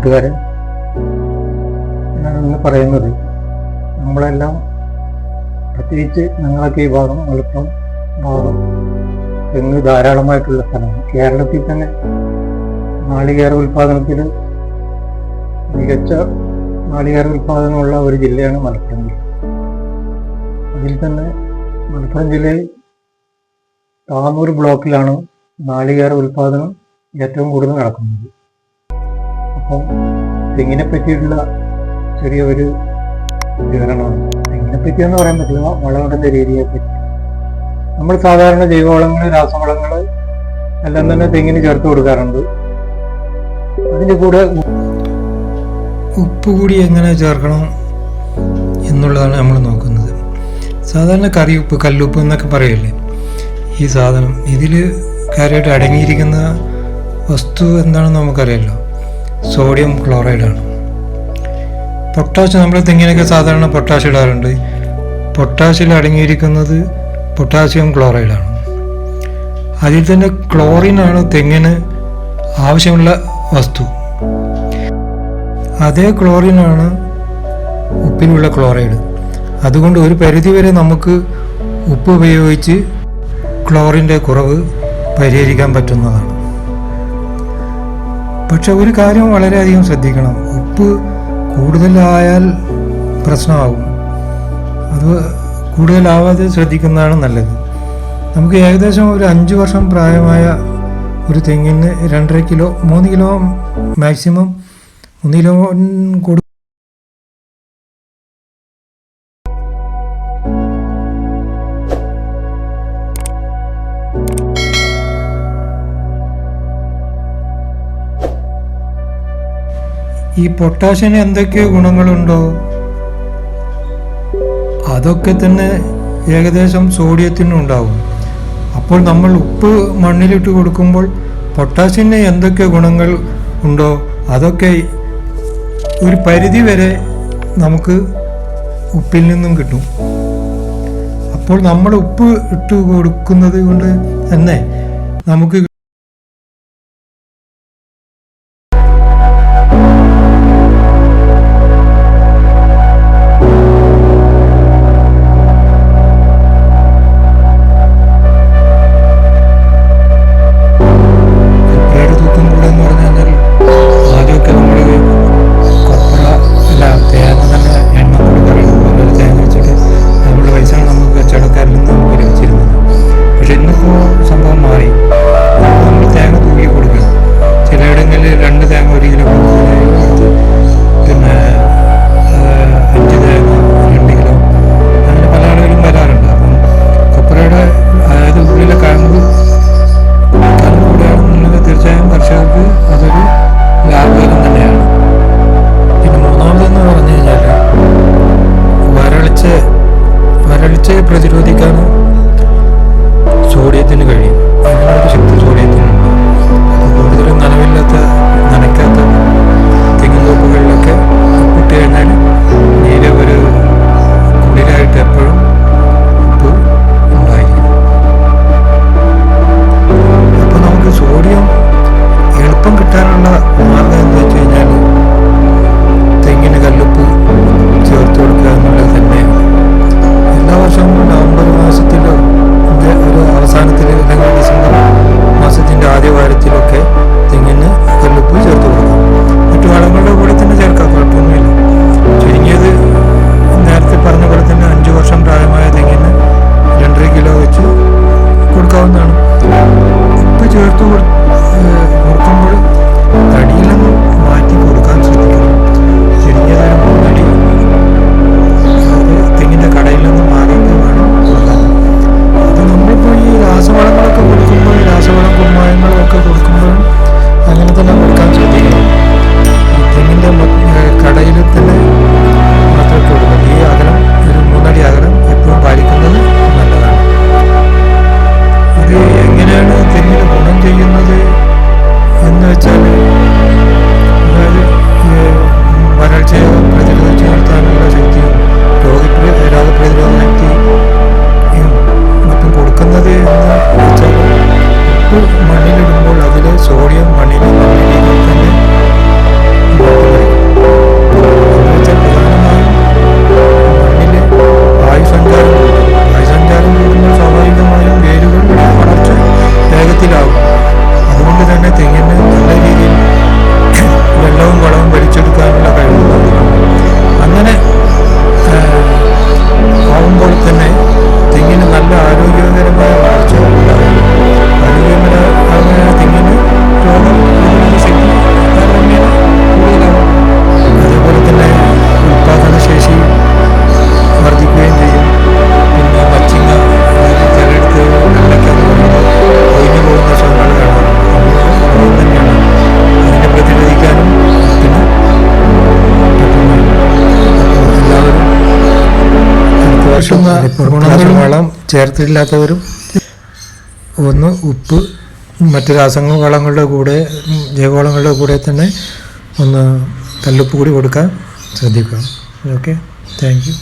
കൂട്ടുകാരൻ. ഞാനൊന്ന് പറയുന്നത്, നമ്മളെല്ലാം പ്രത്യേകിച്ച് ഞങ്ങളൊക്കെ ഈ ഭാഗം മലപ്പുറം ഭാഗം തെങ്ങ് ധാരാളമായിട്ടുള്ള സ്ഥലമാണ്. കേരളത്തിൽ തന്നെ നാളികേര ഉൽപ്പാദനത്തിൽ മികച്ച നാളികേര ഉൽപ്പാദനമുള്ള ഒരു ജില്ലയാണ് മലപ്പുറം ജില്ല. അതിൽ തന്നെ മലപ്പുറം ജില്ലയിൽ താനൂർ ബ്ലോക്കിലാണ് നാളികേര ഉൽപ്പാദനം ഏറ്റവും കൂടുതൽ നടക്കുന്നത്. അപ്പം തെങ്ങിനെ പറ്റിയിട്ടുള്ള ചെറിയ ഒരു വിവരണമാണ്. തെങ്ങിനെ പറ്റിയെന്ന് പറയാൻ പറ്റില്ല, വളമിടുന്ന രീതിയെ പറ്റി. നമ്മൾ സാധാരണ ജൈവവളങ്ങൾ, രാസവളങ്ങൾ എല്ലാം തന്നെ തെങ്ങിന് ചേർത്ത് കൊടുക്കാറുണ്ട്. അതിൻ്റെ കൂടെ ഉപ്പ് കൂടി എങ്ങനെ ചേർക്കണം എന്നുള്ളതാണ് നമ്മൾ നോക്കുന്നത്. സാധാരണ കറിയുപ്പ്, കല്ലുപ്പ് എന്നൊക്കെ പറയില്ലേ, ഈ സാധനം ഇതിൽ കാര്യമായിട്ട് അടങ്ങിയിരിക്കുന്ന വസ്തു എന്താണെന്ന് നമുക്കറിയാമല്ലോ, സോഡിയം ക്ലോറൈഡാണ്. പൊട്ടാഷ്, നമ്മൾ തെങ്ങിനൊക്കെ സാധാരണ പൊട്ടാഷ് ഇടാറുണ്ട്. പൊട്ടാഷിൽ അടങ്ങിയിരിക്കുന്നത് പൊട്ടാസ്യം ക്ലോറൈഡാണ്. അതിൽ തന്നെ ക്ലോറിനാണ് തെങ്ങിന് ആവശ്യമുള്ള വസ്തു. അതേ ക്ലോറിനാണ് ഉപ്പിലുള്ള ക്ലോറൈഡ്. അതുകൊണ്ട് ഒരു പരിധിവരെ നമുക്ക് ഉപ്പ് ഉപയോഗിച്ച് ക്ലോറിൻ്റെ കുറവ് പരിഹരിക്കാൻ പറ്റുന്നതാണ്. പക്ഷെ ഒരു കാര്യം വളരെയധികം ശ്രദ്ധിക്കണം, ഉപ്പ് കൂടുതലായാൽ പ്രശ്നമാകും. അത് കൂടുതലാവാതെ ശ്രദ്ധിക്കുന്നതാണ് നല്ലത്. നമുക്ക് ഏകദേശം ഒരു 5 വർഷം പ്രായമായ ഒരു തെങ്ങിന് 2.5 കിലോ 3 കിലോ മാക്സിമം 1 കിലോ ഈ പൊട്ടാഷിന് എന്തൊക്കെ ഗുണങ്ങളുണ്ടോ അതൊക്കെ തന്നെ ഏകദേശം സോഡിയത്തിനും ഉണ്ടാവും. അപ്പോൾ നമ്മൾ ഉപ്പ് മണ്ണിലിട്ട് കൊടുക്കുമ്പോൾ പൊട്ടാഷിന് എന്തൊക്കെ ഗുണങ്ങൾ ഉണ്ടോ അതൊക്കെ ഒരു പരിധി വരെ നമുക്ക് ഉപ്പിൽ നിന്നും കിട്ടും. അപ്പോൾ നമ്മൾ ഉപ്പ് ഇട്ട് കൊടുക്കുന്നത് കൊണ്ട് തന്നെ നമുക്ക് സംഭവം മാറി. കിട്ടുന്ന ഗുണങ്ങളും വളം ചേർത്തില്ലാത്തവരും ഒന്ന് ഉപ്പ് മറ്റ് രാസവളങ്ങളുടെ കൂടെ ജൈവവളങ്ങളുടെ കൂടെ തന്നെ ഒന്ന് കല്ലുപ്പ് കൂടി കൊടുക്കാൻ ശ്രദ്ധിക്കുക. Okay, thank you.